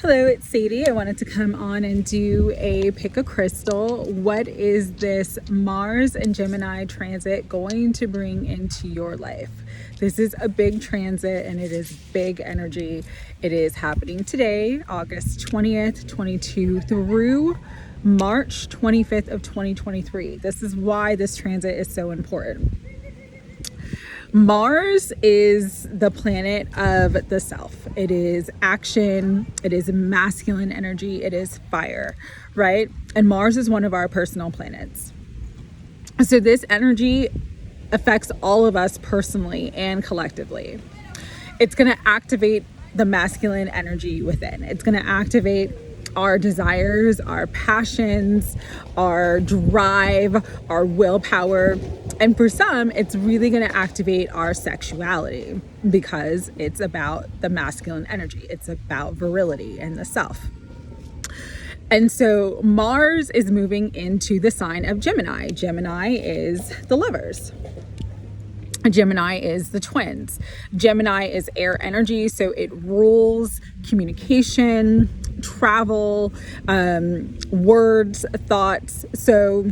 Hello, it's Sadie. I wanted to come on and do a pick a crystal. What is this Mars and Gemini transit going to bring into your life? This is a big transit and it is big energy. It is happening today, August 20th, 22 through March 25th of 2023. This is why this transit is so important. Mars is the planet of the self. It is action. It is masculine energy. It is fire, right? And Mars is one of our personal planets. So this energy affects all of us personally and collectively. It's going to activate the masculine energy within. It's going to activate our desires, our passions, our drive, our willpower. And for some, it's really going to activate our sexuality because it's about the masculine energy. It's about virility and the self. And so Mars is moving into the sign of Gemini. Gemini is the lovers. Gemini is the twins. Gemini is air energy, so it rules communication, travel, words, thoughts. So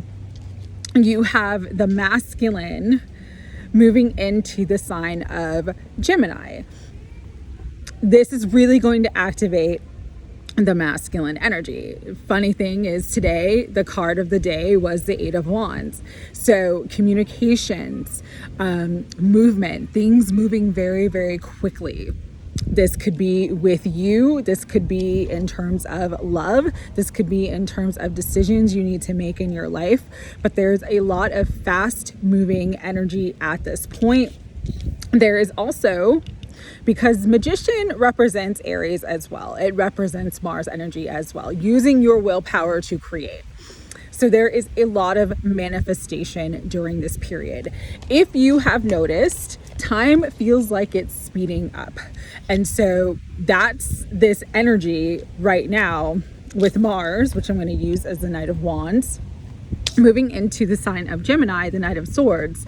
you have the masculine moving into the sign of Gemini. This is really going to activate the masculine energy. Funny thing is today, the card of the day was the 8 of Wands. So communications, movement, things moving very, very quickly. This could be with you. This could be in terms of love. This could be in terms of decisions you need to make in your life. But there's a lot of fast moving energy at this point. There is also, because Magician represents Aries as well. It represents Mars energy as well, using your willpower to create. So there is a lot of manifestation during this period. If you have noticed, time feels like it's speeding up. And so that's this energy right now with Mars, which I'm going to use as the Knight of Wands, moving into the sign of Gemini, the Knight of Swords.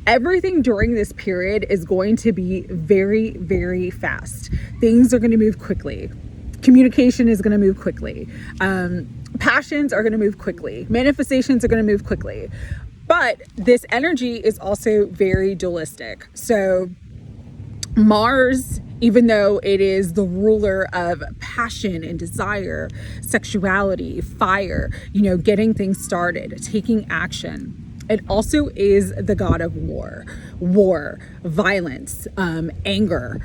Everything during this period is going to be very, very fast. Things are going to move quickly. Communication is going to move quickly. Passions are going to move quickly. Manifestations are going to move quickly. But this energy is also very dualistic. So Mars, even though it is the ruler of passion and desire, sexuality, fire, getting things started, taking action, it also is the god of war, violence, anger,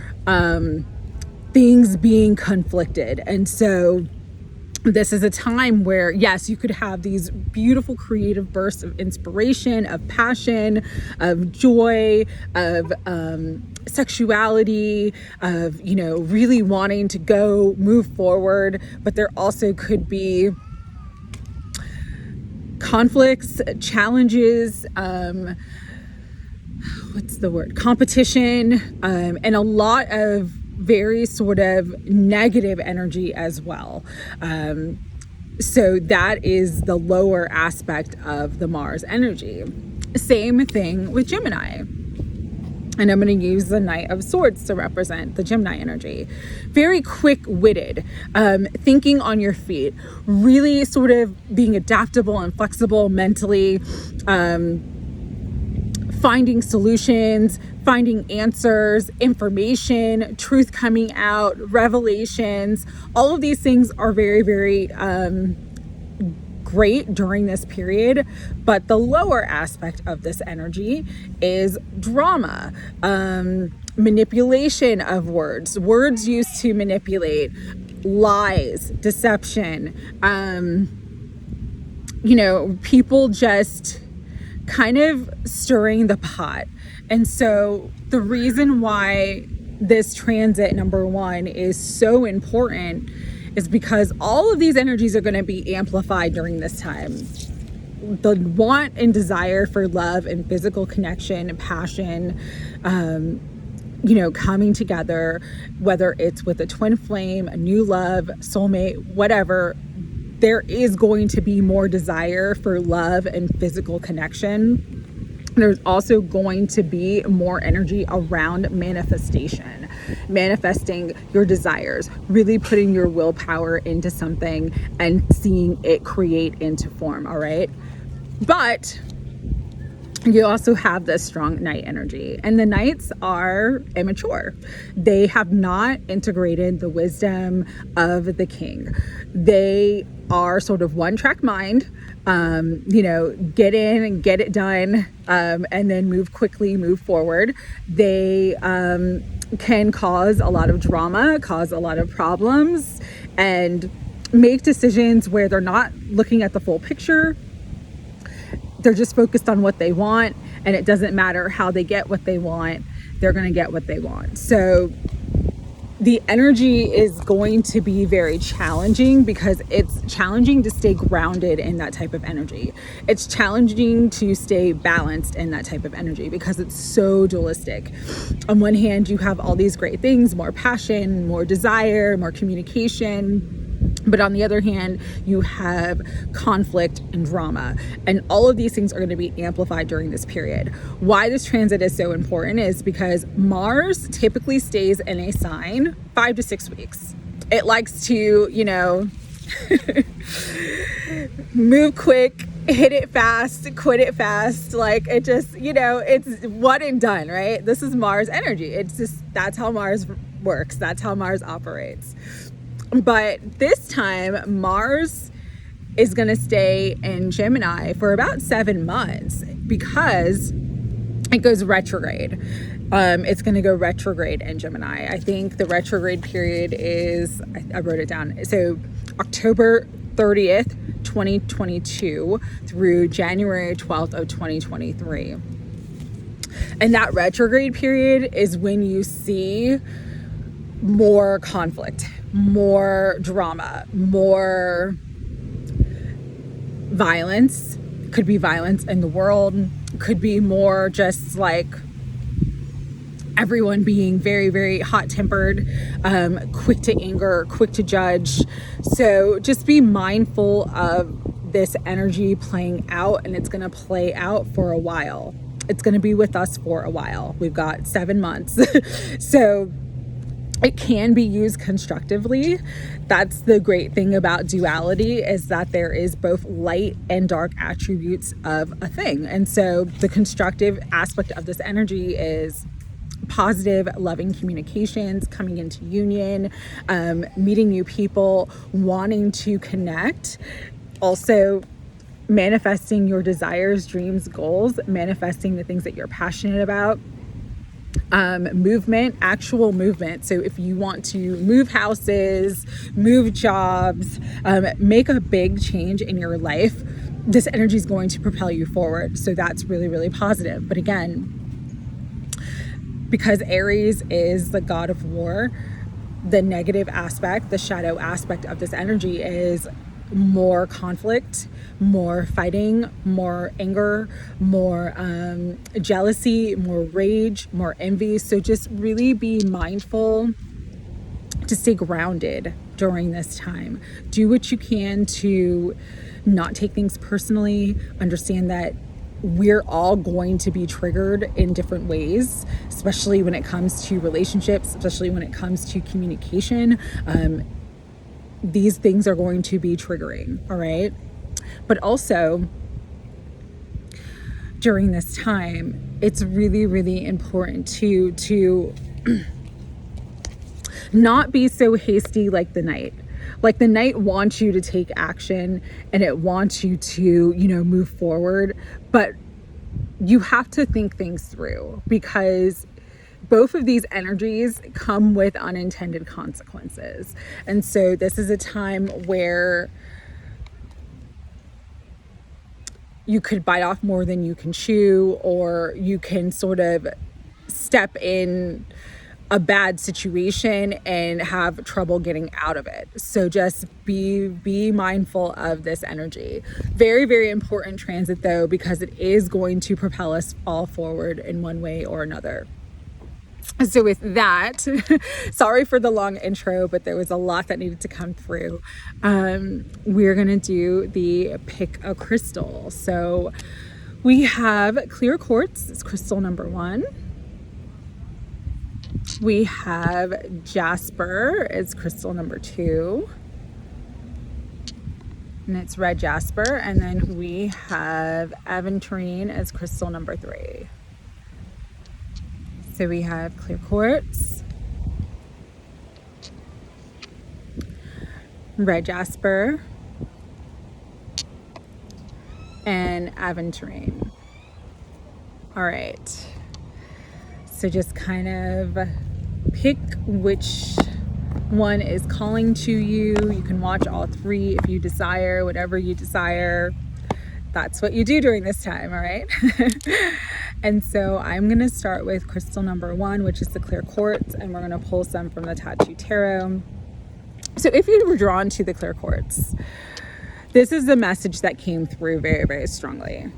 things being conflicted. And so this is a time where, yes, you could have these beautiful creative bursts of inspiration, of passion, of joy, of sexuality, of, really wanting to move forward. But there also could be conflicts, challenges, competition, and a lot of very sort of negative energy as well. So that is the lower aspect of the Mars energy. Same thing with Gemini. And I'm going to use the Knight of Swords to represent the Gemini energy. Very quick-witted, thinking on your feet, really sort of being adaptable and flexible mentally, finding solutions, finding answers, information, truth coming out, revelations. All of these things are very, very great during this period. But the lower aspect of this energy is drama, manipulation of words used to manipulate, lies, deception, people just kind of stirring the pot. And so the reason why this transit, number one, is so important is because all of these energies are going to be amplified during this time. The want and desire for love and physical connection and passion, coming together, whether it's with a twin flame, a new love, soulmate, whatever, there is going to be more desire for love and physical connection. There's also going to be more energy around manifestation. manifesting your desires, really putting your willpower into something and seeing it create into form, all right? But you also have this strong Knight energy, and the Knights are immature. They have not integrated the wisdom of the King. They are sort of one-track mind, get in and get it done, and then move quickly, move forward. They can cause a lot of drama, cause a lot of problems, and make decisions where they're not looking at the full picture. They're just focused on what they want, and it doesn't matter how they get what they want. They're going to get what they want. So the energy is going to be very challenging, because it's challenging to stay grounded in that type of energy. It's challenging to stay balanced in that type of energy, because it's so dualistic. On one hand, you have all these great things, more passion, more desire, more communication. But on the other hand, you have conflict and drama. And all of these things are going to be amplified during this period. Why this transit is so important is because Mars typically stays in a sign 5 to 6 weeks. It likes to, move quick, hit it fast, quit it fast. Like it just, it's one and done, right? This is Mars energy. It's just, that's how Mars works. That's how Mars operates. But this time, Mars is going to stay in Gemini for about 7 months, because it goes retrograde. It's going to go retrograde in Gemini. I think the retrograde period is, I wrote it down. So October 30th, 2022 through January 12th of 2023. And that retrograde period is when you see more conflict, more drama, more violence. Could be violence in the world, could be more just like everyone being very, very hot-tempered, quick to anger, quick to judge. So just be mindful of this energy playing out, and it's going to play out for a while. It's going to be with us for a while. We've got 7 months. So it can be used constructively. That's the great thing about duality, is that there is both light and dark attributes of a thing. And so the constructive aspect of this energy is positive, loving communications, coming into union, meeting new people, wanting to connect. Also, manifesting your desires, dreams, goals, manifesting the things that you're passionate about. Movement, actual movement. So if you want to move houses, move jobs, make a big change in your life, this energy is going to propel you forward. So that's really, really positive. But again, because Aries is the god of war, the negative aspect, the shadow aspect of this energy is more conflict, more fighting, more anger, more jealousy, more rage, more envy. So just really be mindful to stay grounded during this time. Do what you can to not take things personally. Understand that we're all going to be triggered in different ways, especially when it comes to relationships, especially when it comes to communication. These things are going to be triggering, all right? But also, during this time, it's really, really important to not be so hasty like the Knight. Like the Knight wants you to take action, and it wants you to, move forward, but you have to think things through, because both of these energies come with unintended consequences. And so this is a time where you could bite off more than you can chew, or you can sort of step in a bad situation and have trouble getting out of it. So just be mindful of this energy. Very, very important transit though, because it is going to propel us all forward in one way or another. So with that, sorry for the long intro, but there was a lot that needed to come through. We're going to do the pick a crystal. So we have clear quartz. It's crystal number 1. We have Jasper as crystal number 2. And it's red jasper. And then we have Aventurine as crystal number 3. So we have clear quartz, red jasper, and Aventurine. All right. So just kind of pick which one is calling to you. You can watch all 3 if you desire, whatever you desire. That's what you do during this time, all right? And so I'm going to start with crystal number 1, which is the clear quartz, and we're going to pull some from the Tattoo Tarot. So if you were drawn to the clear quartz, this is the message that came through very, very strongly.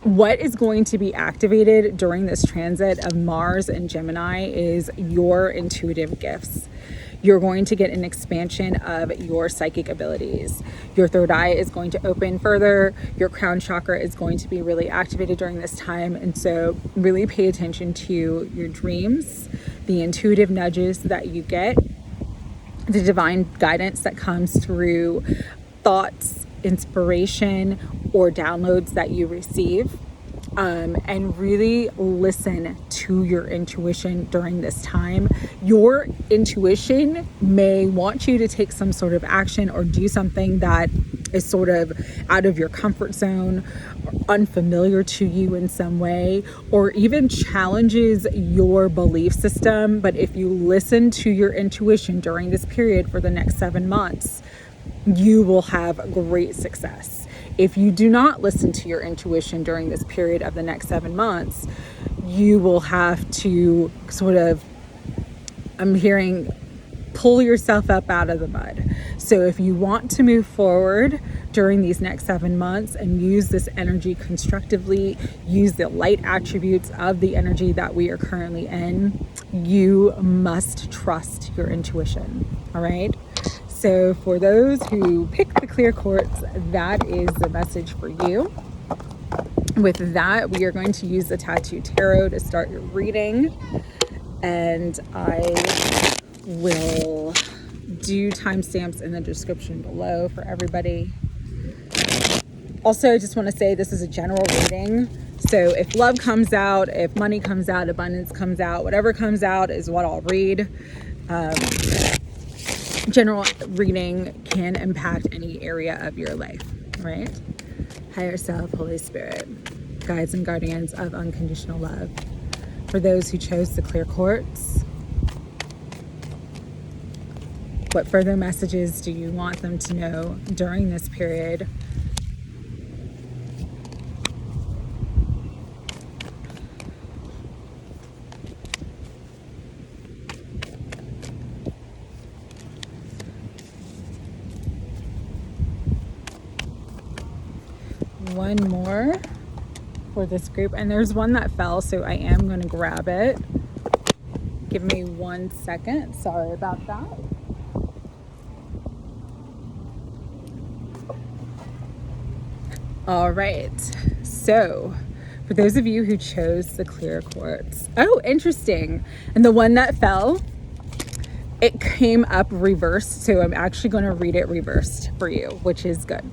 What is going to be activated during this transit of Mars in Gemini is your intuitive gifts. You're going to get an expansion of your psychic abilities. Your third eye is going to open further. Your crown chakra is going to be really activated during this time. And so really pay attention to your dreams, the intuitive nudges that you get, the divine guidance that comes through thoughts, inspiration, or downloads that you receive. And really listen to your intuition during this time. Your intuition may want you to take some sort of action or do something that is sort of out of your comfort zone, or unfamiliar to you in some way, or even challenges your belief system. But if you listen to your intuition during this period for the next 7 months, you will have great success. If you do not listen to your intuition during this period of the next 7 months, you will have to sort of, I'm hearing, pull yourself up out of the mud. So if you want to move forward during these next 7 months and use this energy constructively, use the light attributes of the energy that we are currently in, you must trust your intuition. All right? So for those who pick the clear quartz, that is the message for you. With that, we are going to use the Tattoo Tarot to start your reading. And I will do timestamps in the description below for everybody. Also, I just want to say this is a general reading. So if love comes out, if money comes out, abundance comes out, whatever comes out is what I'll read. General reading can impact any area of your life, right? Higher self, Holy Spirit, guides and guardians of unconditional love. For those who chose the clear quartz, what further messages do you want them to know during this period? One more for this group, and there's one that fell, so I am going to grab it. Give me 1 second. Sorry about that. All right, so for those of you who chose the clear quartz, oh, interesting. And the one that fell, it came up reversed, so I'm actually going to read it reversed for you, which is good.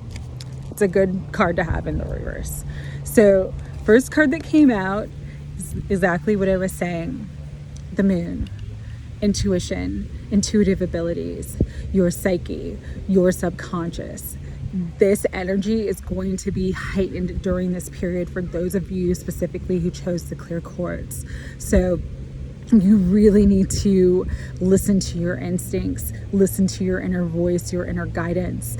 It's a good card to have in the reverse. So first card that came out is exactly what I was saying. The moon, intuition, intuitive abilities, your psyche, your subconscious. This energy is going to be heightened during this period for those of you specifically who chose the clear quartz. So you really need to listen to your instincts, listen to your inner voice, your inner guidance,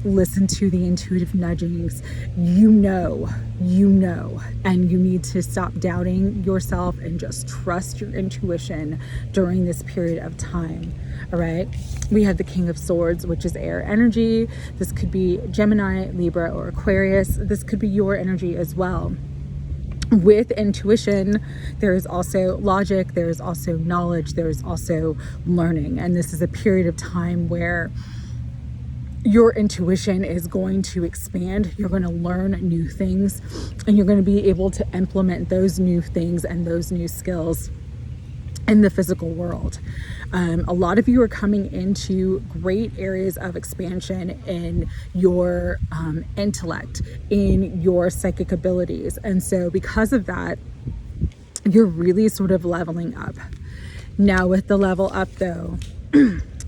listen to the intuitive nudgings. You know, and you need to stop doubting yourself and just trust your intuition during this period of time. All right. We have the King of Swords, which is air energy. This could be Gemini, Libra, or Aquarius. This could be your energy as well. With intuition, there is also logic, there is also knowledge, there is also learning. And this is a period of time where your intuition is going to expand. You're going to learn new things, and you're going to be able to implement those new things and those new skills in the physical world. A lot of you are coming into great areas of expansion in your intellect, in your psychic abilities. And so because of that, you're really sort of leveling up. Now with the level up though,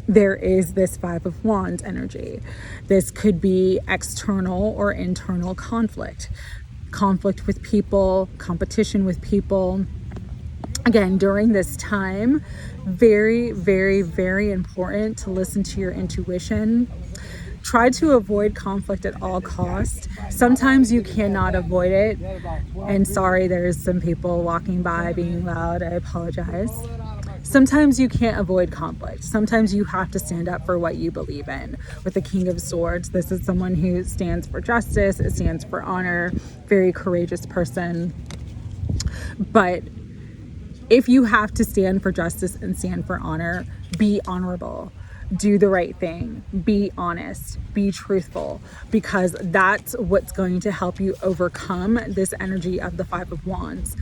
there is this Five of Wands energy. This could be external or internal conflict with people, competition with people. Again, during this time, very, very, very important to listen to your intuition. Try to avoid conflict at all costs. Sometimes you cannot avoid it. And sorry, there's some people walking by being loud. I apologize. Sometimes you can't avoid conflict. Sometimes you have to stand up for what you believe in. With the King of Swords, this is someone who stands for justice, it stands for honor, very courageous person. But if you have to stand for justice and stand for honor, be honorable. Do the right thing. Be honest. Be truthful, because that's what's going to help you overcome this energy of the Five of Wands.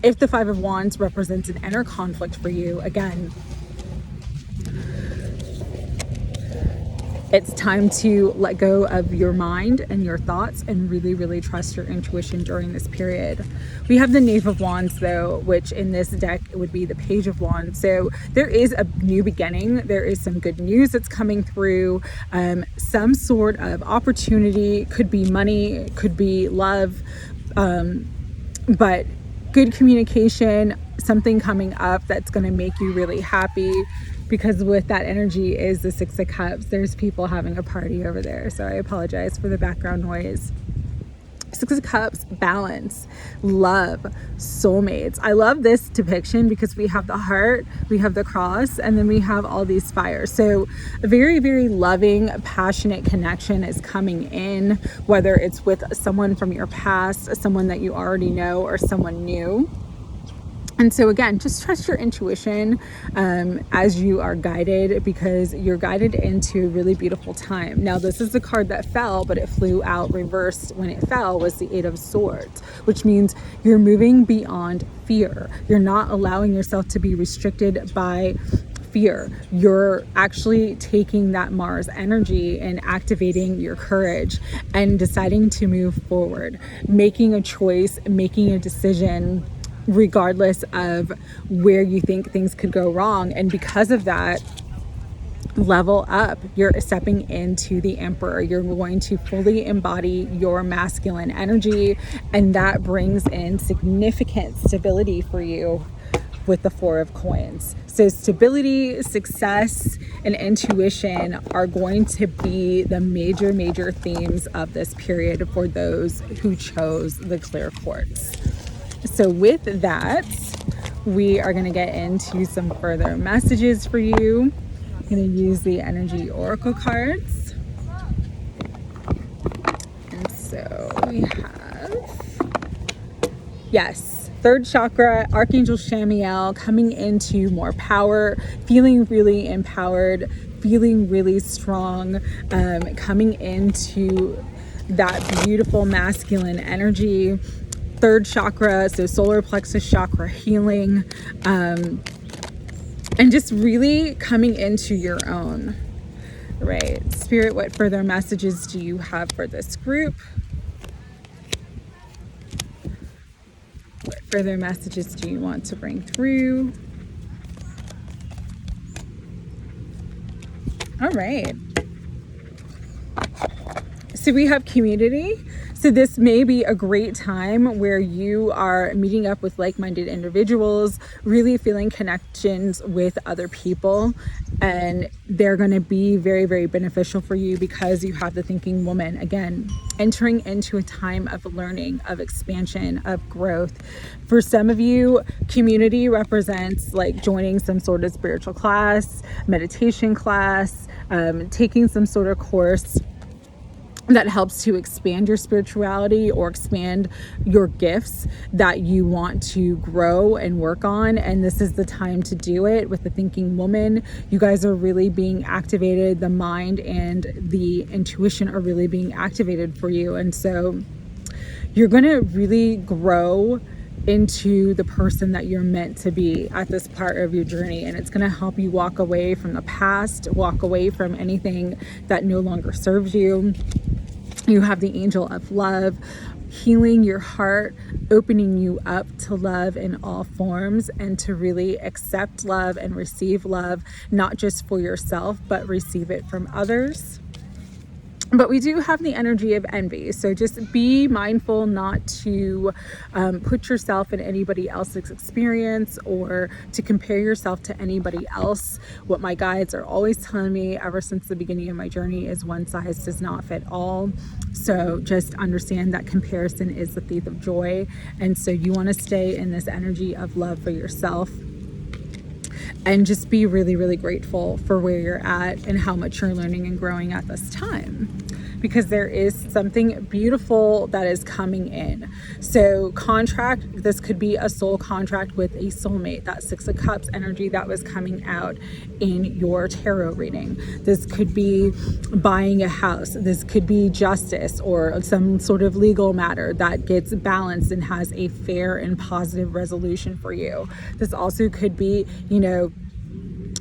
If the Five of Wands represents an inner conflict for you, again, it's time to let go of your mind and your thoughts and really, really trust your intuition during this period. We have the Knave of Wands though, which in this deck would be the Page of Wands. So there is a new beginning. There is some good news that's coming through. Some sort of opportunity, could be money, could be love, but good communication, something coming up that's going to make you really happy. Because with that energy is the Six of Cups. There's people having a party over there, so I apologize for the background noise. Six of Cups, balance, love, soulmates. I love this depiction because we have the heart, we have the cross, and then we have all these fires. So a very, very loving, passionate connection is coming in, whether it's with someone from your past, someone that you already know, or someone new. And so again, just trust your intuition as you are guided, because you're guided into a really beautiful time. Now, this is the card that fell, but it flew out reversed when it fell, was the Eight of Swords, which means you're moving beyond fear. You're not allowing yourself to be restricted by fear. You're actually taking that Mars energy and activating your courage and deciding to move forward, making a choice, making a decision, regardless of where you think things could go wrong. And because of that, level up. You're stepping into the Emperor. You're going to fully embody your masculine energy, and that brings in significant stability for you with the Four of Coins. So stability, success, and intuition are going to be the major themes of this period for those who chose the clear quartz. So with that, we are going to get into some further messages for you. I'm going to use the energy oracle cards. And so we have, yes, third chakra, Archangel Shamiel, coming into more power, feeling really empowered, feeling really strong, coming into that beautiful masculine energy. Third chakra, so solar plexus chakra healing, and just really coming into your own. Right, Spirit, what further messages do you have for this group? What further messages do you want to bring through? All right. So we have community. So this may be a great time where you are meeting up with like-minded individuals, really feeling connections with other people, and they're going to be very beneficial for you because you have the thinking woman, again, entering into a time of learning, of expansion, of growth. For some of you, community represents like joining some sort of spiritual class, meditation class, taking some sort of course that helps to expand your spirituality or expand your gifts that you want to grow and work on. And this is the time to do it with the thinking woman. You guys are really being activated. The mind and the intuition are really being activated for you. And so you're going to really grow into the person that you're meant to be at this part of your journey. And it's going to help you walk away from the past, walk away from anything that no longer serves you. You have the angel of love, healing your heart, opening you up to love in all forms, and to really accept love and receive love, not just for yourself, but receive it from others. But we do have the energy of envy. So just be mindful not to put yourself in anybody else's experience or to compare yourself to anybody else. What my guides are always telling me ever since the beginning of my journey is one size does not fit all. So just understand that comparison is the thief of joy. And so you want to stay in this energy of love for yourself. And just be really, really grateful for where you're at and how much you're learning and growing at this time. Because there is something beautiful that is coming in. So contract, this could be a soul contract with a soulmate, that Six of Cups energy that was coming out in your tarot reading. This could be buying a house. This could be justice or some sort of legal matter that gets balanced and has a fair and positive resolution for you. This also could be,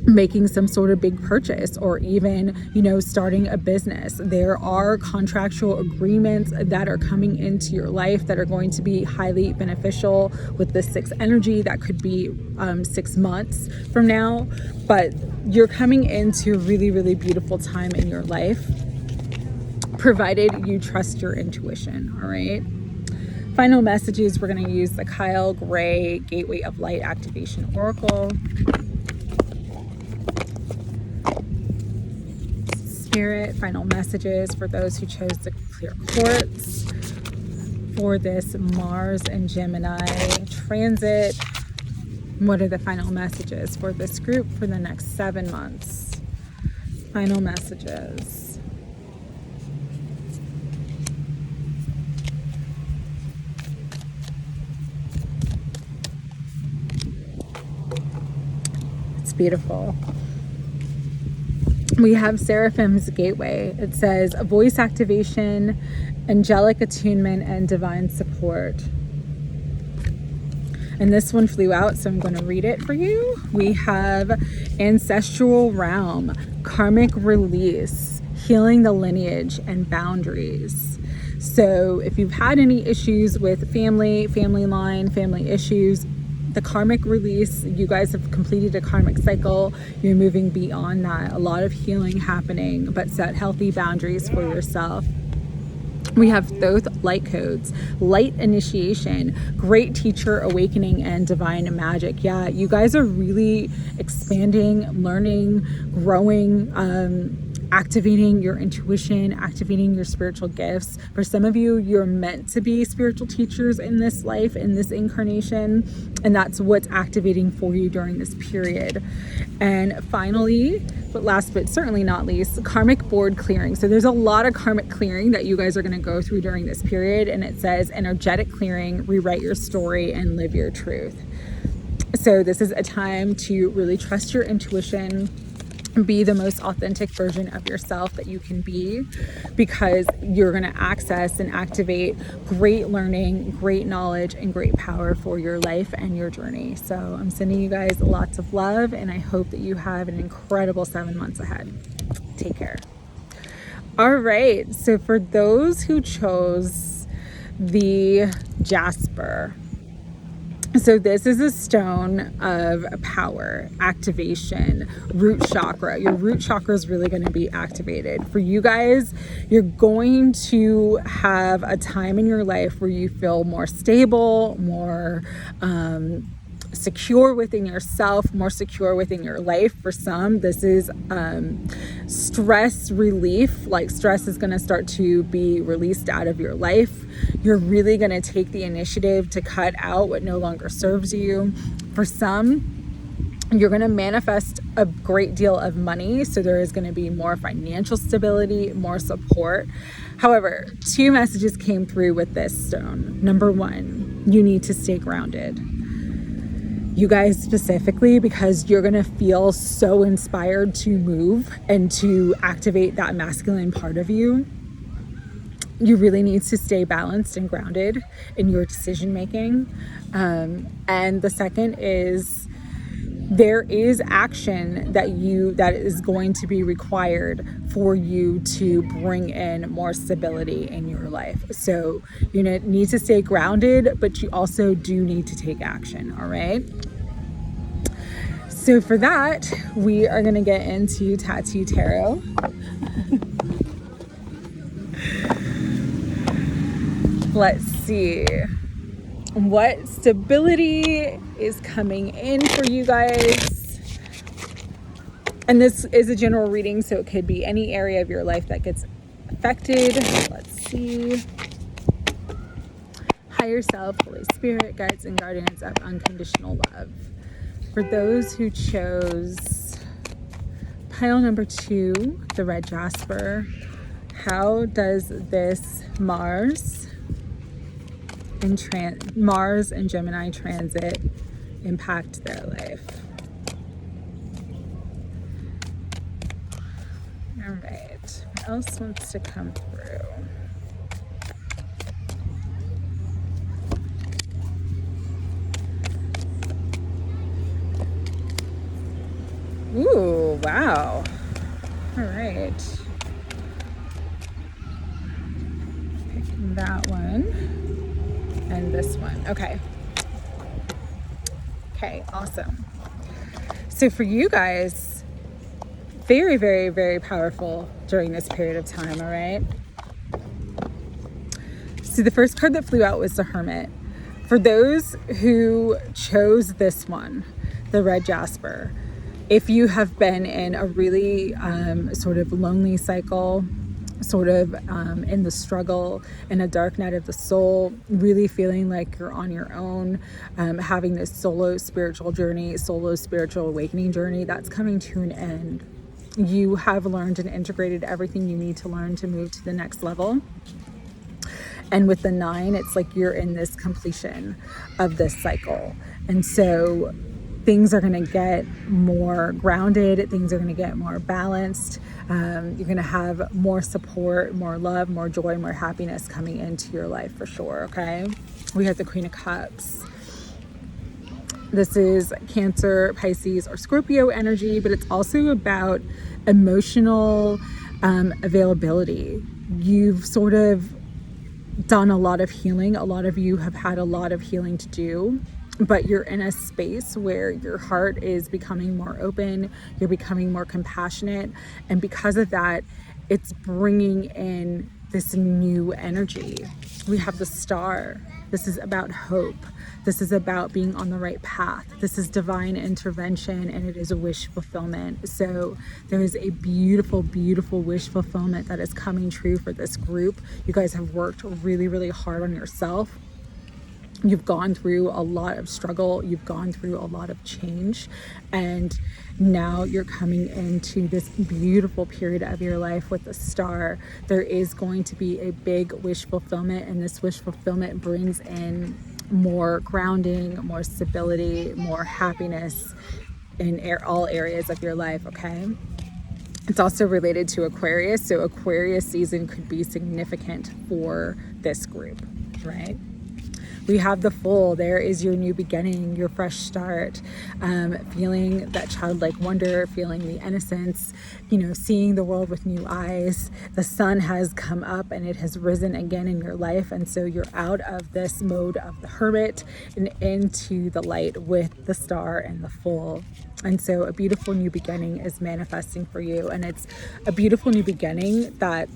making some sort of big purchase, or even, starting a business. There are contractual agreements that are coming into your life that are going to be highly beneficial with the Six energy. That could be 6 months from now, but you're coming into a really, really beautiful time in your life, provided you trust your intuition. All right. Final messages, we're going to use the Kyle Gray Gateway of Light Activation Oracle. Spirit, final messages for those who chose to clear quartz for this Mars in Gemini transit. What are the final messages for this group for the next 7 months? Final messages. It's beautiful. We have Seraphim's Gateway. It says voice activation, angelic attunement, and divine support. And this one flew out, so I'm going to read it for you. We have ancestral realm, karmic release, healing the lineage, and boundaries. So if you've had any issues with family line, family issues, the karmic release, you guys have completed a karmic cycle. You're moving beyond that. A lot of healing happening, but set healthy boundaries for yourself. We have both light codes, light initiation, great teacher awakening, and divine magic. Yeah, you guys are really expanding, learning, growing, activating your intuition, activating your spiritual gifts. For some of you, you're meant to be spiritual teachers in this life, in this incarnation, and that's what's activating for you during this period. And finally, but last but certainly not least, karmic board clearing. So there's a lot of karmic clearing that you guys are going to go through during this period, and it says energetic clearing, rewrite your story, and live your truth. So this is a time to really trust your intuition, be the most authentic version of yourself that you can be, because you're going to access and activate great learning, great knowledge, and great power for your life and your journey. So I'm sending you guys lots of love, and I hope that you have an incredible 7 months ahead. Take care. All right. So for those who chose the Jasper, so this is a stone of power, activation, root chakra. Your root chakra is really going to be activated. For you guys, you're going to have a time in your life where you feel more stable, more secure within yourself, more secure within your life. For some, this is stress relief. Like stress is going to start to be released out of your life. You're really going to take the initiative to cut out what no longer serves you. For some, you're going to manifest a great deal of money. So there is going to be more financial stability, more support. However, 2 messages came through with this stone. Number 1, you need to stay grounded. You guys specifically, because you're going to feel so inspired to move and to activate that masculine part of you. you really need to stay balanced and grounded in your decision making. And the second is, there is action that is going to be required for you to bring in more stability in your life. So you need to stay grounded, but you also do need to take action. All right. So for that, we are going to get into Tattoo Tarot. Let's see what stability is coming in for you guys. And this is a general reading, so it could be any area of your life that gets affected. Let's see. Higher self, Holy Spirit, guides and guardians of unconditional love. For those who chose pile number 2, the red Jasper, how does this Mars in Gemini transit impact their life? All right, what else wants to come through? Ooh, wow. All right. Picking that one and this one. Okay. Okay, awesome. So for you guys, very, very, very powerful during this period of time, all right? So the first card that flew out was the Hermit. For those who chose this one, the red Jasper, if you have been in a really sort of lonely cycle, sort of in the struggle, in a dark night of the soul, really feeling like you're on your own, having this solo spiritual journey, solo spiritual awakening journey that's coming to an end. You have learned and integrated everything you need to learn to move to the next level. And with the 9, it's like you're in this completion of this cycle. And so things are going to get more grounded. Things are going to get more balanced. You're going to have more support, more love, more joy, more happiness coming into your life for sure. Okay. We have the Queen of Cups. This is Cancer, Pisces, or Scorpio energy, but it's also about emotional availability. You've sort of done a lot of healing. A lot of you have had a lot of healing to do, but you're in a space where your heart is becoming more open, you're becoming more compassionate, and because of that, it's bringing in this new energy. We have the Star. This is about hope. This is about being on the right path. This is divine intervention, and it is a wish fulfillment. So there is a beautiful, beautiful wish fulfillment that is coming true for this group. You guys have worked really, really hard on yourself. You've gone through a lot of struggle. You've gone through a lot of change. And now you're coming into this beautiful period of your life with the Star. There is going to be a big wish fulfillment, and this wish fulfillment brings in more grounding, more stability, more happiness in all areas of your life, okay? It's also related to Aquarius. So Aquarius season could be significant for this group, right? We have the Fool. There is your new beginning, your fresh start, feeling that childlike wonder, feeling the innocence, seeing the world with new eyes. The sun has come up and it has risen again in your life. And so you're out of this mode of the Hermit and into the light with the Star and the Fool. And so a beautiful new beginning is manifesting for you. And it's a beautiful new beginning that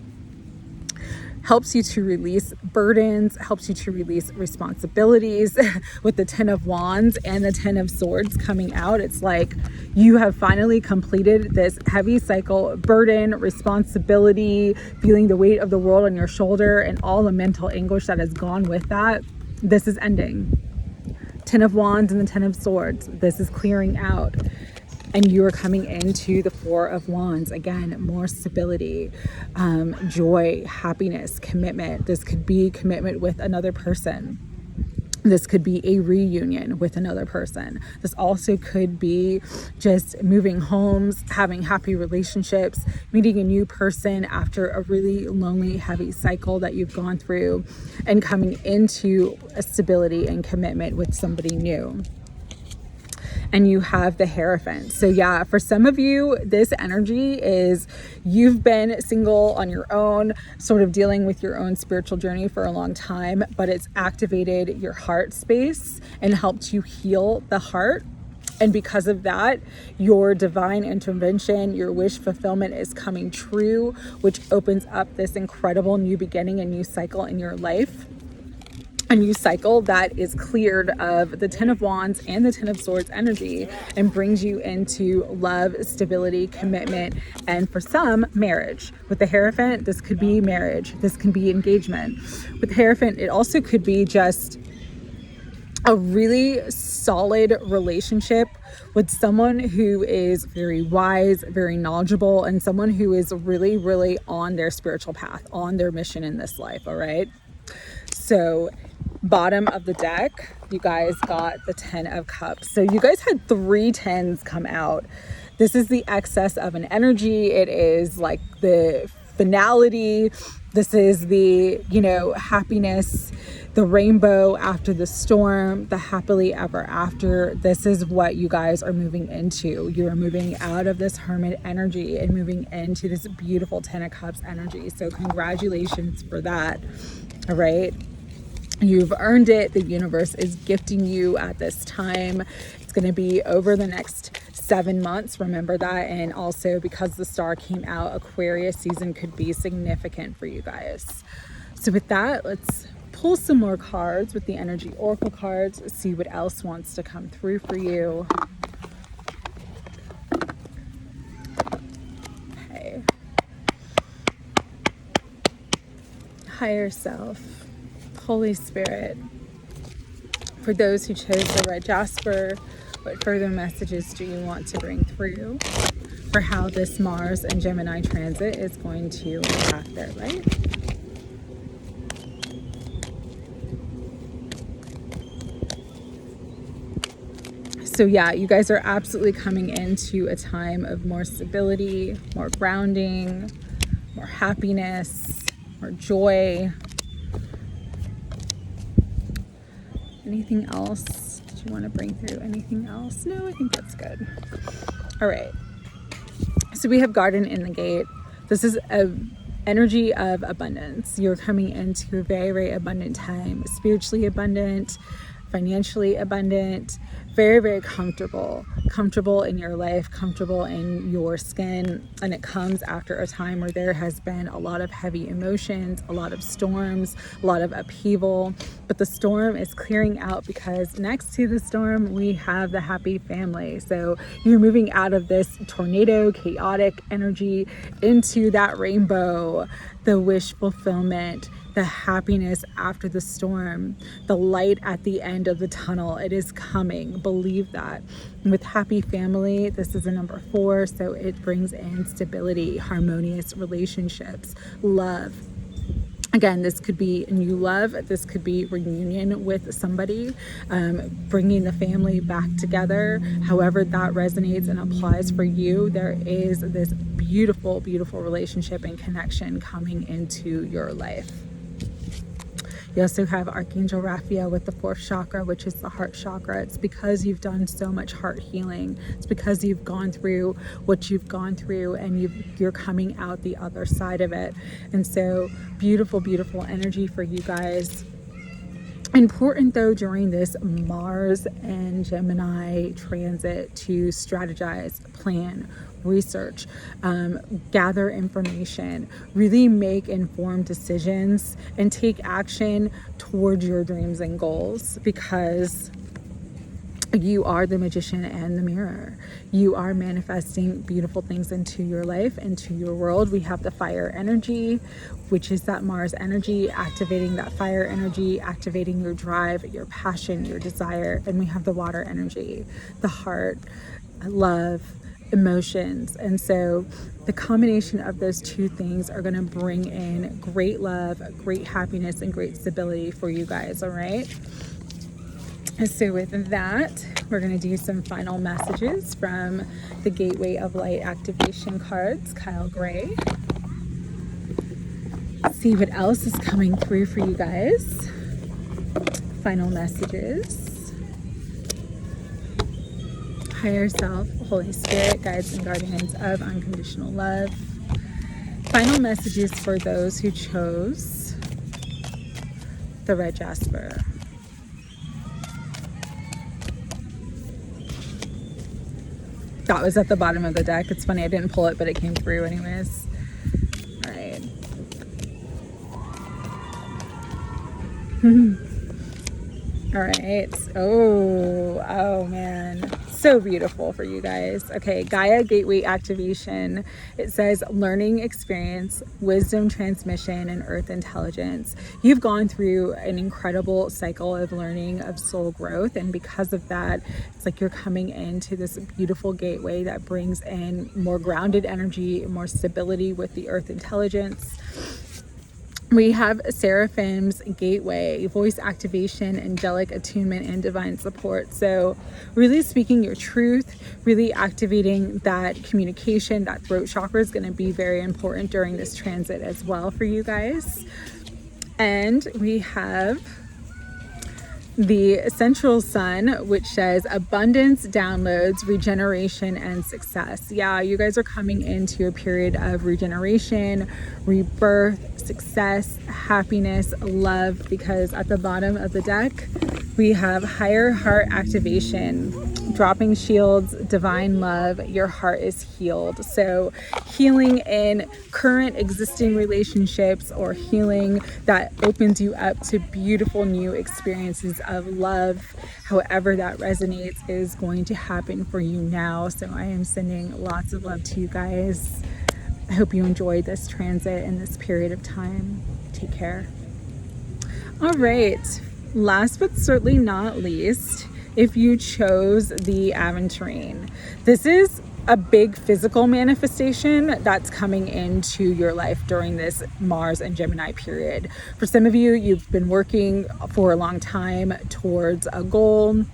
helps you to release burdens, helps you to release responsibilities. With the 10 of Wands and the 10 of Swords coming out, it's like you have finally completed this heavy cycle, burden, responsibility, feeling the weight of the world on your shoulder and all the mental anguish that has gone with that. This is ending. 10 of Wands and the 10 of Swords. This is clearing out. And you are coming into the 4 of Wands. Again, more stability, joy, happiness, commitment. This could be commitment with another person. This could be a reunion with another person. This also could be just moving homes, having happy relationships, meeting a new person after a really lonely, heavy cycle that you've gone through, and coming into a stability and commitment with somebody new. And you have the Hierophant. So yeah, for some of you, this energy is you've been single on your own, sort of dealing with your own spiritual journey for a long time, but it's activated your heart space and helped you heal the heart. And because of that, your divine intervention, your wish fulfillment is coming true, which opens up this incredible new beginning, a new cycle in your life. A new cycle that is cleared of the Ten of Wands and the Ten of Swords energy and brings you into love, stability, commitment, and for some, marriage. With the Hierophant, this could be marriage. This can be engagement. With the Hierophant, it also could be just a really solid relationship with someone who is very wise, very knowledgeable, and someone who is really, really on their spiritual path, on their mission in this life, all right? So bottom of the deck, you guys got the 10 of Cups. So you guys had 3 10s come out. This is the excess of an energy. It is like the finality. This is the, happiness, the rainbow after the storm, the happily ever after. This is what you guys are moving into. You are moving out of this Hermit energy and moving into this beautiful 10 of Cups energy. So congratulations for that. All right. You've earned it. The universe is gifting you at this time. It's going to be over the next 7 months. Remember that. And also because the star came out, Aquarius season could be significant for you guys. So with that, let's pull some more cards with the energy oracle cards. See what else wants to come through for you. Okay. Higher self. Holy Spirit, for those who chose the red Jasper, what further messages do you want to bring through for how this Mars and Gemini transit is going to impact their life? So yeah, you guys are absolutely coming into a time of more stability, more grounding, more happiness, more joy. Anything else? Did you want to bring through anything else? No, I think that's good. All right. So we have Garden in the Gate. This is an energy of abundance. You're coming into a very, very abundant time, spiritually abundant, financially abundant, very, very comfortable in your life, comfortable in your skin. And it comes after a time where there has been a lot of heavy emotions, a lot of storms, a lot of upheaval, but the storm is clearing out because next to the storm, we have the happy family. So you're moving out of this tornado, chaotic energy into that rainbow, the wish fulfillment, the happiness after the storm, the light at the end of the tunnel. It is coming. Believe that. With happy family, this is a number 4, so it brings in stability, harmonious relationships, love. Again, this could be new love. This could be reunion with somebody, bringing the family back together. However that resonates and applies for you, there is this beautiful, beautiful relationship and connection coming into your life. You also have Archangel Raphael with the 4th chakra, which is the heart chakra. It's because you've done so much heart healing. It's because you've gone through what you've gone through and you're coming out the other side of it. And so beautiful, beautiful energy for you guys. Important though during this Mars and Gemini transit to strategize, plan, research, gather information, really make informed decisions and take action towards your dreams and goals, because you are the magician and the mirror. You are manifesting beautiful things into your life, into your world. We have the fire energy, which is that Mars energy, activating that fire energy, activating your drive, your passion, your desire. And we have the water energy, the heart, love, emotions. And so the combination of those two things are going to bring in great love, great happiness, and great stability for you guys. All right. So with that, we're going to do some final messages from the Gateway of Light activation cards, Kyle Gray. See what else is coming through for you guys. Final messages. Higher Self, Holy Spirit, guides and guardians of unconditional love. Final messages for those who chose the red Jasper. That was at the bottom of the deck. It's funny, I didn't pull it, but it came through anyways. All right. All right. Oh man. So beautiful for you guys. Okay, Gaia Gateway activation. It says learning experience, wisdom transmission, and earth intelligence. You've gone through an incredible cycle of learning, of soul growth, and because of that, it's like you're coming into this beautiful gateway that brings in more grounded energy, more stability with the earth intelligence. We have Seraphim's Gateway, voice activation, angelic attunement, and divine support. So really speaking your truth, really activating that communication, that throat chakra is going to be very important during this transit as well for you guys. And we have the Central Sun, which says abundance, downloads, regeneration, and success. Yeah, you guys are coming into a period of regeneration, rebirth, success, happiness, love, because at the bottom of the deck, we have higher heart activation, dropping shields, divine love, your heart is healed. So healing in current existing relationships, or healing that opens you up to beautiful new experiences of love, however that resonates, is going to happen for you now. So I am sending lots of love to you guys. I hope you enjoyed this transit and this period of time. Take care. All right, last but certainly not least, if you chose the Aventurine, this is a big physical manifestation that's coming into your life during this Mars and Gemini period. For some of you, you've been working for a long time towards a goal,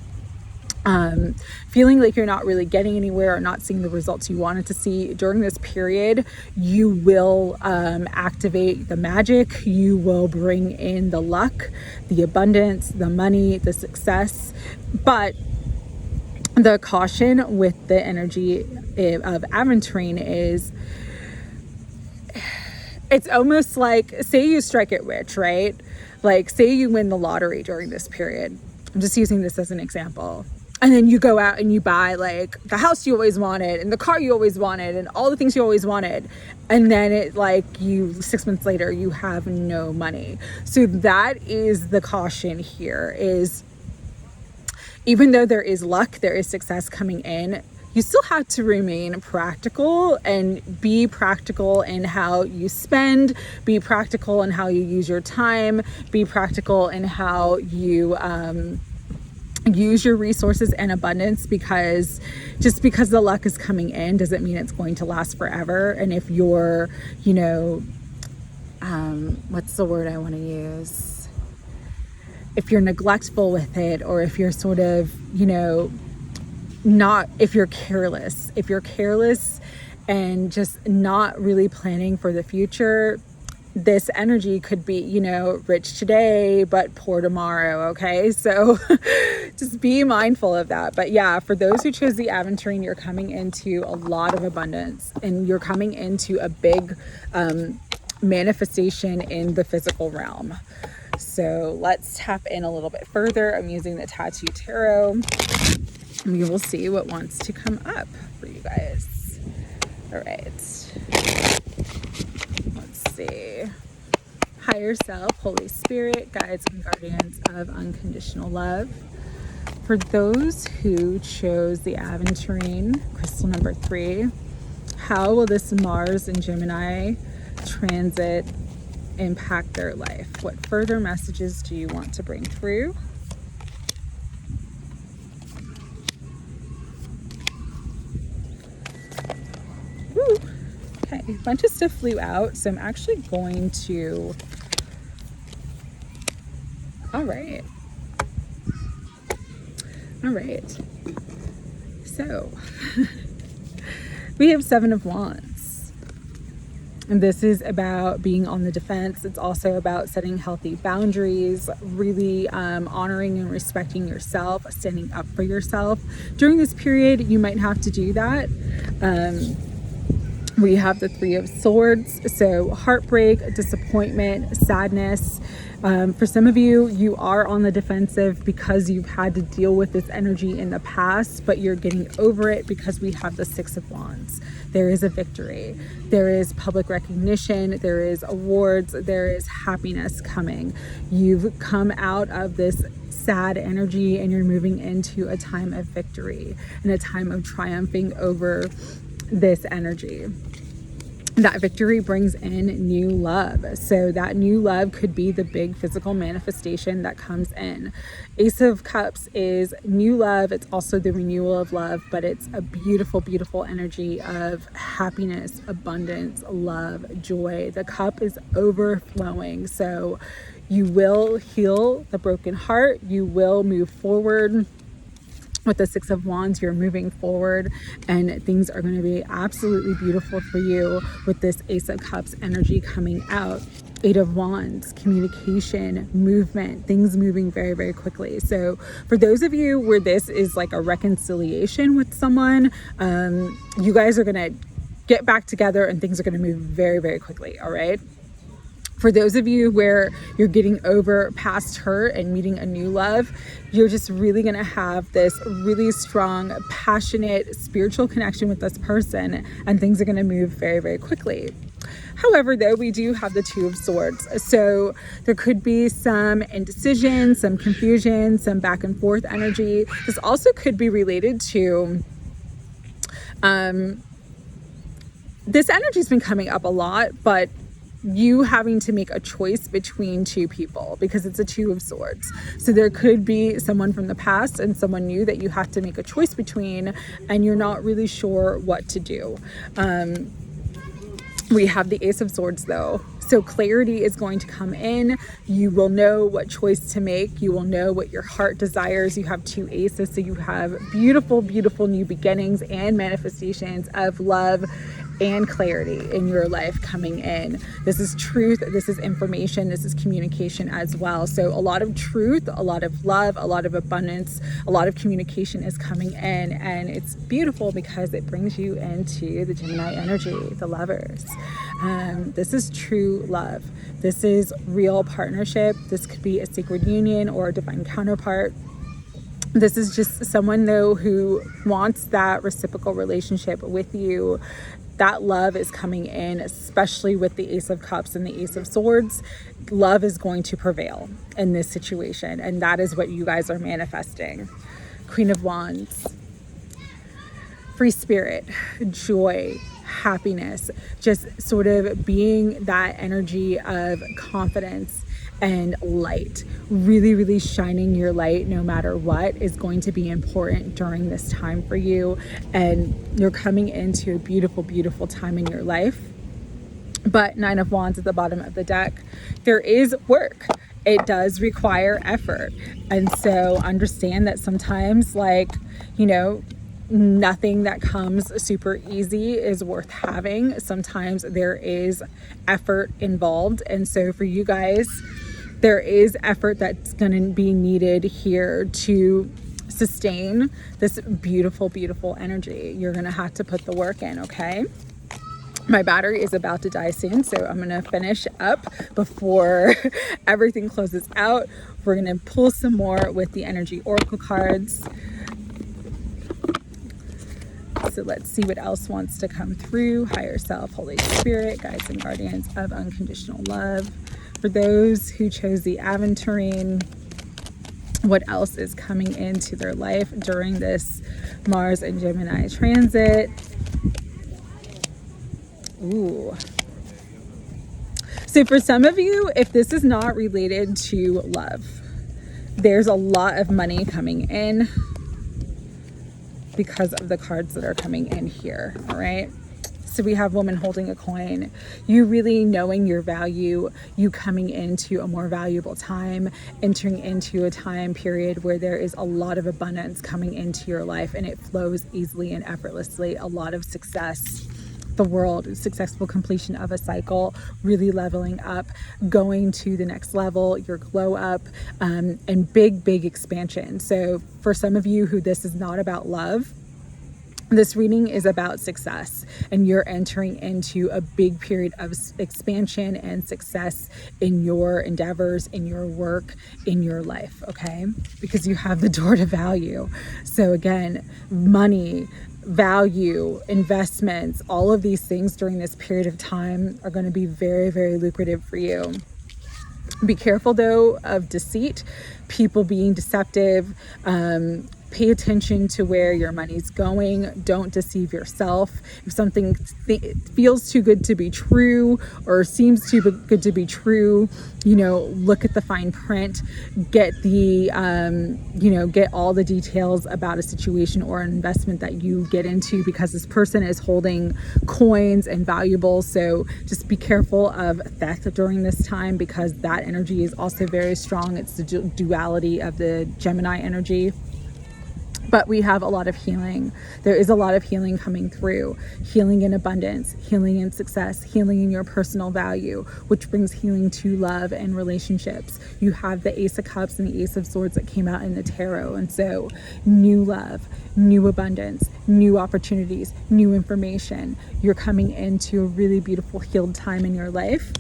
feeling like you're not really getting anywhere or not seeing the results you wanted to see. During this period, you will activate the magic, you will bring in the luck, the abundance, the money, the success. But the caution with the energy of Aventurine is, it's almost like, say you strike it rich, right? Like say you win the lottery during this period. I'm just using this as an example. And then you go out and you buy like the house you always wanted and the car you always wanted and all the things you always wanted. And then it like 6 months later, you have no money. So that is the caution here, is even though there is luck, there is success coming in, you still have to remain practical and be practical in how you spend, be practical in how you use your time, be practical in how you use your resources and abundance, because just because the luck is coming in doesn't mean it's going to last forever. And if you're, what's the word I want to use? If you're neglectful with it, or if you're sort of, if you're careless and just not really planning for the future, this energy could be, rich today, but poor tomorrow. Okay. So just be mindful of that. But yeah, for those who chose the Aventurine, you're coming into a lot of abundance and you're coming into a big, manifestation in the physical realm. So let's tap in a little bit further. I'm using the Tattoo Tarot. We will see what wants to come up for you guys. All right. Let's see. Higher Self, Holy Spirit, guides and guardians of unconditional love. For those who chose the Aventurine, crystal number 3, how will this Mars in Gemini transit impact their life? What further messages do you want to bring through? Woo. Okay, a bunch of stuff flew out, so I'm actually going to, all right. All right. So we have Seven of Wands. And this is about being on the defense. It's also about setting healthy boundaries, really honoring and respecting yourself, standing up for yourself. During this period, you might have to do that. We have the Three of Swords, so heartbreak, disappointment, sadness. For some of you, you are on the defensive because you've had to deal with this energy in the past, but you're getting over it because we have the Six of Wands. There is a victory. There is public recognition. There is awards. There is happiness coming. You've come out of this sad energy and you're moving into a time of victory and a time of triumphing over this energy. That victory brings in new love. So that new love could be the big physical manifestation that comes in. Ace of Cups is new love. It's also the renewal of love, but it's a beautiful, beautiful energy of happiness, abundance, love, joy. The cup is overflowing. So you will heal the broken heart. You will move forward. With the Six of Wands, you're moving forward and things are going to be absolutely beautiful for you with this Ace of Cups energy coming out. Eight of Wands, communication, movement, things moving very, very quickly. So for those of you where this is like a reconciliation with someone, you guys are going to get back together and things are going to move very, very quickly. All right. For those of you where you're getting over past hurt and meeting a new love, you're just really going to have this really strong, passionate, spiritual connection with this person, and things are going to move very, very quickly. However, though, we do have the Two of Swords. So there could be some indecision, some confusion, some back and forth energy. This also could be related to this energy's been coming up a lot, but you having to make a choice between two people because it's a Two of Swords. So there could be someone from the past and someone new that you have to make a choice between, and you're not really sure what to do. We have the Ace of Swords though. So clarity is going to come in. You will know what choice to make. You will know what your heart desires. You have two aces. So you have beautiful, beautiful new beginnings and manifestations of love and clarity in your life coming in. This is truth. This is information. This is communication as well. So a lot of truth, a lot of love, a lot of abundance, a lot of communication is coming in, and it's beautiful because it brings you into the Gemini energy, the lovers. This is true love. This is real partnership. This could be a sacred union or a divine counterpart. This is just someone though who wants that reciprocal relationship with you. That love is coming in, especially with the Ace of Cups and the Ace of Swords. Love is going to prevail in this situation, and that is what you guys are manifesting. Queen of Wands, free spirit, joy, happiness, just sort of being that energy of confidence and light. Really, really shining your light no matter what is going to be important during this time for you. And you're coming into a beautiful, beautiful time in your life. But Nine of Wands at the bottom of the deck, there is work. It does require effort. And so understand that sometimes, like, you know, nothing that comes super easy is worth having. Sometimes there is effort involved. And so for you guys, there is effort that's going to be needed here to sustain this beautiful, beautiful energy. You're going to have to put the work in, okay? My battery is about to die soon, so I'm going to finish up before everything closes out. We're going to pull some more with the energy oracle cards. So let's see what else wants to come through. Higher self, Holy Spirit, guides and guardians of unconditional love. For those who chose the Aventurine, what else is coming into their life during this Mars in Gemini transit? Ooh. So for some of you, if this is not related to love, there's a lot of money coming in because of the cards that are coming in here. All right. So we have woman holding a coin, you really knowing your value, you coming into a more valuable time, entering into a time period where there is a lot of abundance coming into your life and it flows easily and effortlessly. A lot of success, the world, successful completion of a cycle, really leveling up, going to the next level, your glow up, and big expansion. So for some of you who this is not about love, this reading is about success, and you're entering into a big period of expansion and success in your endeavors, in your work, in your life, okay? Because you have the door to value. So again, money, value, investments, all of these things during this period of time are going to be very lucrative for you. Be careful though of deceit, people being deceptive. Pay attention to where your money's going. Don't deceive yourself. If something feels too good to be true or seems too good to be true, look at the fine print, get the, get all the details about a situation or an investment that you get into, because this person is holding coins and valuables. So just be careful of theft during this time, because that energy is also very strong. It's the duality of the Gemini energy. But we have a lot of healing. There is a lot of healing coming through. Healing in abundance, healing in success, healing in your personal value, which brings healing to love and relationships. You have the Ace of Cups and the Ace of Swords that came out in the tarot. And so new love, new abundance, new opportunities, new information. You're coming into a really beautiful healed time in your life,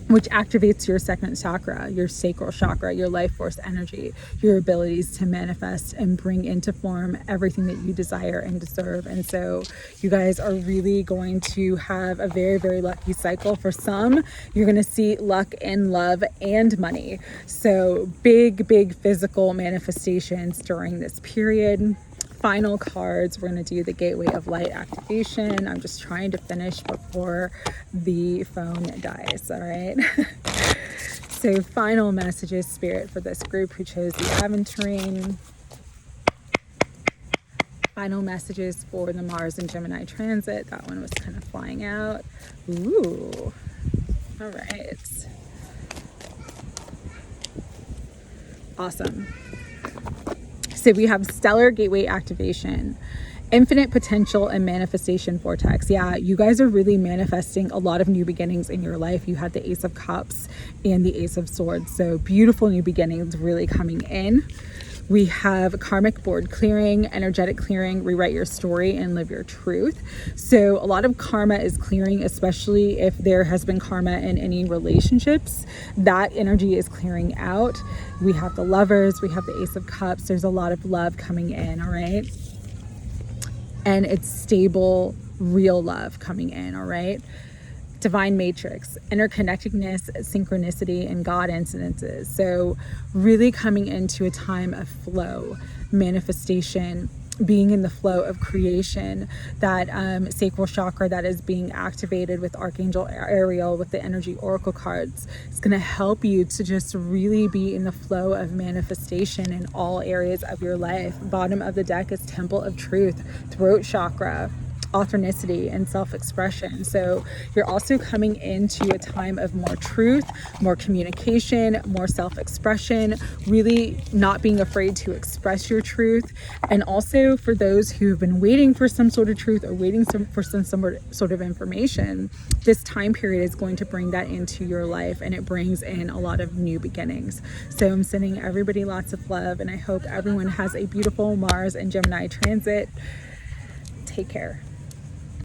which activates your second chakra, your sacral chakra, your life force energy, your abilities to manifest and bring into form everything that you desire and deserve. And so you guys are really going to have a very lucky cycle. For some, you're going to see luck in love and money. So big physical manifestations during this period. Final cards, we're going to do the Gateway of Light activation. I'm just trying to finish before the phone dies, all right? So final messages, Spirit, for this group who chose the Aventurine. Final messages for the Mars in Gemini Transit. That one was kind of flying out. Ooh, all right. Awesome. So we have stellar gateway activation, infinite potential, and manifestation vortex. Yeah, you guys are really manifesting a lot of new beginnings in your life. You had the Ace of Cups and the Ace of Swords. So beautiful new beginnings really coming in. We have karmic board clearing, energetic clearing, rewrite your story and live your truth. So a lot of karma is clearing, especially if there has been karma in any relationships. That energy is clearing out. We have the Lovers, we have the Ace of Cups. There's a lot of love coming in, all right? And it's stable, real love coming in, all right? Divine matrix, interconnectedness, synchronicity, and God incidences. So really coming into a time of flow, manifestation, being in the flow of creation, that sacral chakra that is being activated with Archangel Ariel with the energy oracle cards. It's going to help you to just really be in the flow of manifestation in all areas of your life. Bottom of the deck is Temple of Truth, throat chakra, authenticity and self-expression. So you're also coming into a time of more truth, more communication, more self-expression, really not being afraid to express your truth. And also for those who've been waiting for some sort of truth or waiting for some sort of information, this time period is going to bring that into your life, and it brings in a lot of new beginnings. So I'm sending everybody lots of love, and I hope everyone has a beautiful Mars and Gemini transit. Take care.